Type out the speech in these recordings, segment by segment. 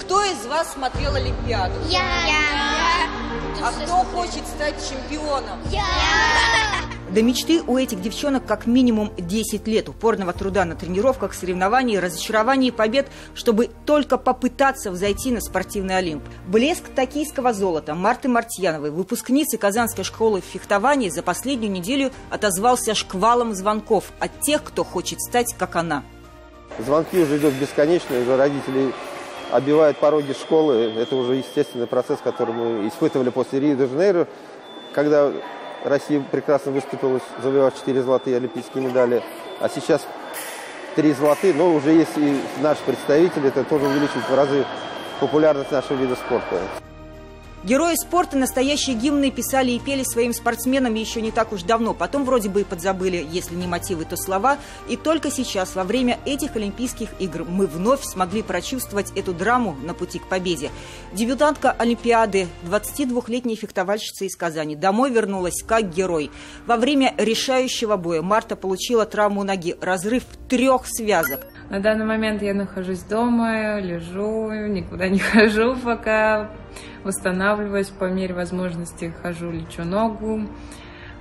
Кто из вас смотрел Олимпиаду? Я. А кто хочет стать чемпионом? Я. До мечты у этих девчонок как минимум 10 лет упорного труда на тренировках, соревнований, разочарований и побед, чтобы только попытаться взойти на спортивный Олимп. Блеск токийского золота Марты Мартьяновой, выпускницы Казанской школы фехтования, за последнюю неделю отозвался шквалом звонков от тех, кто хочет стать как она. Звонки уже идут бесконечно, уже родители оббивают пороги школы. Это уже естественный процесс, который мы испытывали после Рио-де-Жанейро, когда Россия прекрасно выступила, завоевав 4 золотые олимпийские медали. А сейчас 3 золотые, но уже есть и наш представитель. Это тоже увеличивает в разы популярность нашего вида спорта. Герои спорта настоящие гимны писали и пели своим спортсменам еще не так уж давно. Потом вроде бы и подзабыли, если не мотивы, то слова. И только сейчас, во время этих Олимпийских игр, мы вновь смогли прочувствовать эту драму на пути к победе. Дебютантка Олимпиады, 22-летняя фехтовальщица из Казани, домой вернулась как герой. Во время решающего боя Марта получила травму ноги, разрыв 3 связок. На данный момент я нахожусь дома, лежу, никуда не хожу пока, восстанавливаюсь по мере возможности, хожу, лечу ногу,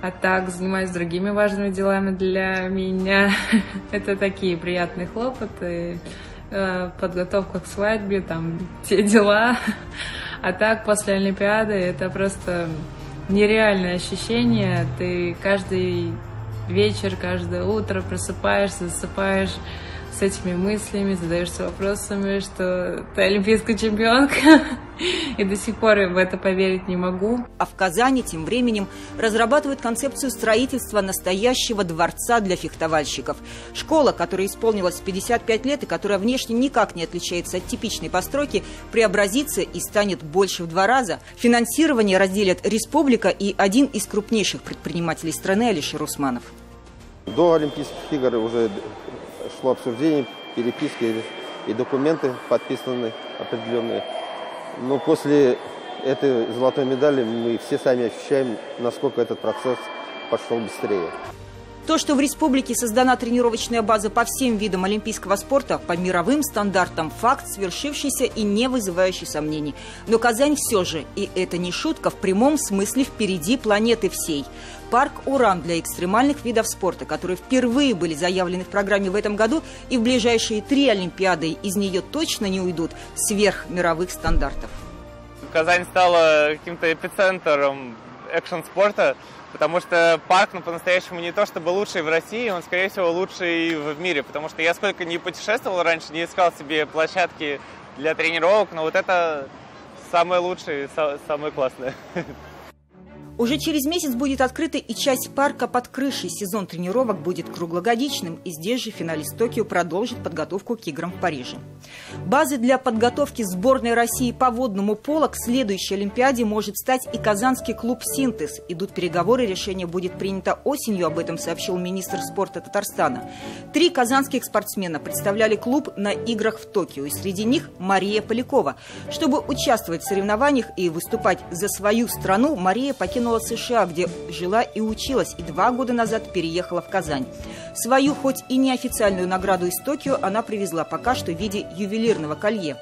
а так занимаюсь другими важными делами для меня. Это такие приятные хлопоты, подготовка к свадьбе, там те дела. А так после Олимпиады это просто нереальное ощущение. Ты каждый вечер, каждое утро просыпаешься, засыпаешь с этими мыслями, задаешься вопросами, что ты олимпийская чемпионка, и до сих пор в это поверить не могу. А в Казани тем временем разрабатывают концепцию строительства настоящего дворца для фехтовальщиков. Школа, которой исполнилось 55 лет и которая внешне никак не отличается от типичной постройки, преобразится и станет больше в 2 раза. Финансирование разделят республика и один из крупнейших предпринимателей страны Алишер Усманов. До Олимпийских игр уже шло обсуждение, переписки и документы подписаны определенные. Но после этой золотой медали мы все сами ощущаем, насколько этот процесс пошел быстрее. То, что в республике создана тренировочная база по всем видам олимпийского спорта, по мировым стандартам, факт, свершившийся и не вызывающий сомнений. Но Казань все же, и это не шутка, в прямом смысле впереди планеты всей. Парк «Уран» для экстремальных видов спорта, которые впервые были заявлены в программе в этом году, и в ближайшие 3 Олимпиады из нее точно не уйдут сверх мировых стандартов. Казань стала каким-то эпицентром экшн-спорта, потому что парк, по-настоящему не то чтобы лучший в России, он, скорее всего, лучший в мире, потому что я сколько не путешествовал раньше, не искал себе площадки для тренировок, но вот это самое лучшее, самое классное. Уже через месяц будет открыта и часть парка под крышей. Сезон тренировок будет круглогодичным, и здесь же финалист Токио продолжит подготовку к играм в Париже. Базой для подготовки сборной России по водному поло к следующей Олимпиаде может стать и казанский клуб «Синтез». Идут переговоры, решение будет принято осенью, об этом сообщил министр спорта Татарстана. 3 казанских спортсмена представляли клуб на играх в Токио, и среди них Мария Полякова. Чтобы участвовать в соревнованиях и выступать за свою страну, Мария покинула США, где жила и училась, и 2 года назад переехала в Казань. Свою, хоть и неофициальную награду из Токио она привезла пока что в виде ювелирного колье.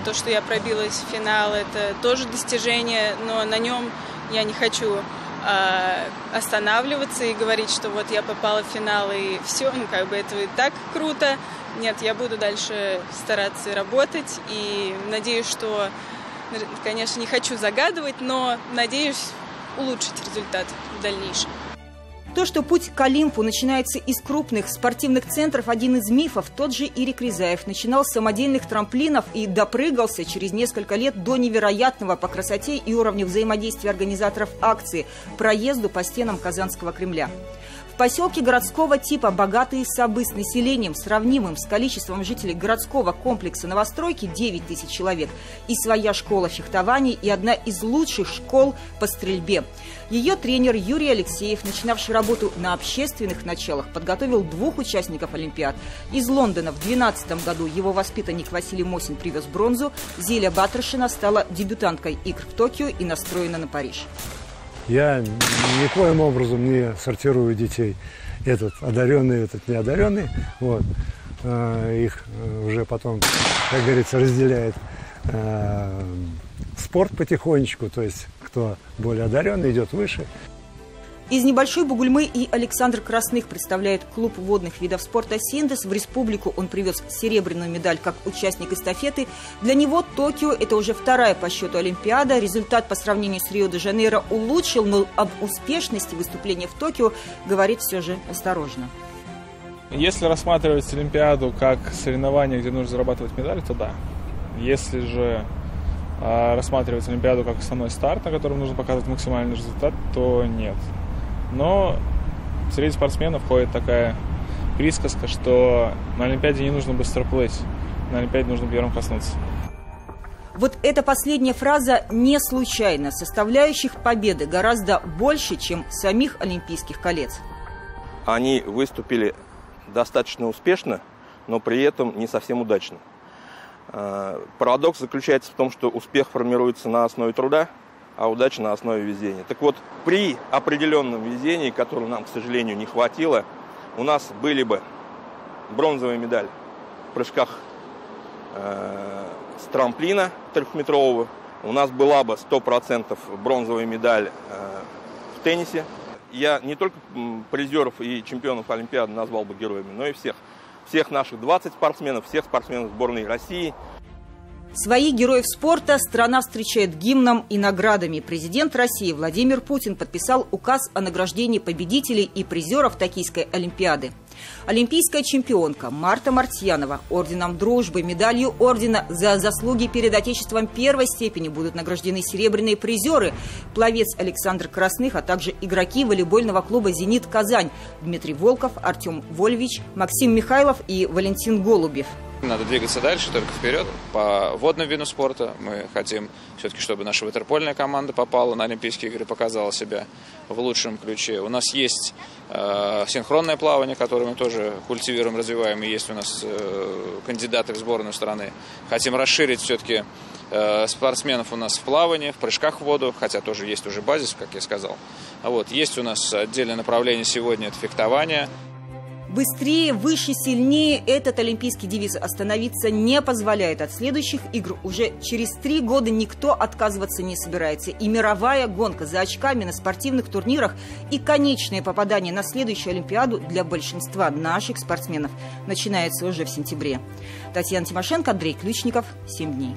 То, что я пробилась в финал, это тоже достижение, но на нем я не хочу останавливаться и говорить, что вот я попала в финал и все, это и так круто. Нет, я буду дальше стараться работать и надеюсь, что, конечно, не хочу загадывать, но надеюсь улучшить результат в дальнейшем. То, что путь к Олимпу начинается из крупных спортивных центров, один из мифов. Тот же Ирик Ризаев начинал с самодельных трамплинов и допрыгался через несколько лет до невероятного по красоте и уровню взаимодействия организаторов акции проезду по стенам Казанского Кремля. В поселке городского типа богатые сабы с населением, сравнимым с количеством жителей городского комплекса новостройки 9 тысяч человек, и своя школа фехтования, и одна из лучших школ по стрельбе. Ее тренер Юрий Алексеев, начинавший работу на общественных началах, подготовил 2 участников Олимпиад. Из Лондона в 2012 году его воспитанник Василий Мосин привез бронзу. Зиля Батрашина стала дебютанткой игр в Токио и настроена на Париж. Я никоим образом не сортирую детей. Этот одаренный, этот неодаренный. Вот. Их уже потом, как говорится, разделяет спорт потихонечку, то есть кто более одаренный, идет выше. Из небольшой Бугульмы и Александр Красных представляет клуб водных видов спорта «Синдес». В республику он привез серебряную медаль как участник эстафеты. Для него Токио – это уже вторая по счету Олимпиада. Результат по сравнению с Рио-де-Жанейро улучшил, но об успешности выступления в Токио говорит все же осторожно. Если рассматривать Олимпиаду как соревнование, где нужно зарабатывать медали, то да. Если же рассматривать Олимпиаду как основной старт, на котором нужно показывать максимальный результат, то нет. Но среди спортсменов ходит такая присказка, что на Олимпиаде не нужно быстро плыть, на Олимпиаде нужно первым коснуться. Вот эта последняя фраза не случайна. Составляющих победы гораздо больше, чем самих Олимпийских колец. Они выступили достаточно успешно, но при этом не совсем удачно. Парадокс заключается в том, что успех формируется на основе труда, а удача на основе везения. Так вот, при определенном везении, которого нам, к сожалению, не хватило, у нас были бы бронзовая медаль в прыжках с трамплина трехметрового, у нас была бы 100% бронзовая медаль в теннисе. Я не только призеров и чемпионов Олимпиады назвал бы героями, но и всех наших 20 спортсменов, всех спортсменов сборной России. Своих героев спорта страна встречает гимном и наградами. Президент России Владимир Путин подписал указ о награждении победителей и призеров Токийской Олимпиады. Олимпийская чемпионка Марта Мартьянова орденом дружбы, медалью ордена за заслуги перед Отечеством первой степени будут награждены серебряные призеры, пловец Александр Красных, а также игроки волейбольного клуба «Зенит Казань» Дмитрий Волков, Артем Вольвич, Максим Михайлов и Валентин Голубев. Надо двигаться дальше, только вперед. По водным видам спорта мы хотим все-таки, чтобы наша ватерпольная команда попала на Олимпийские игры, показала себя в лучшем ключе. У нас есть синхронное плавание, которое мы тоже культивируем, развиваем, и есть у нас кандидаты в сборную страны. Хотим расширить все-таки спортсменов у нас в плавании, в прыжках в воду, хотя тоже есть уже базис, как я сказал. Вот. Есть у нас отдельное направление сегодня, это фехтование. Быстрее, выше, сильнее – этот олимпийский девиз остановиться не позволяет. От следующих игр уже через 3 года никто отказываться не собирается. И мировая гонка за очками на спортивных турнирах и конечное попадание на следующую Олимпиаду для большинства наших спортсменов начинается уже в сентябре. Татьяна Тимошенко, Андрей Ключников. 7 дней.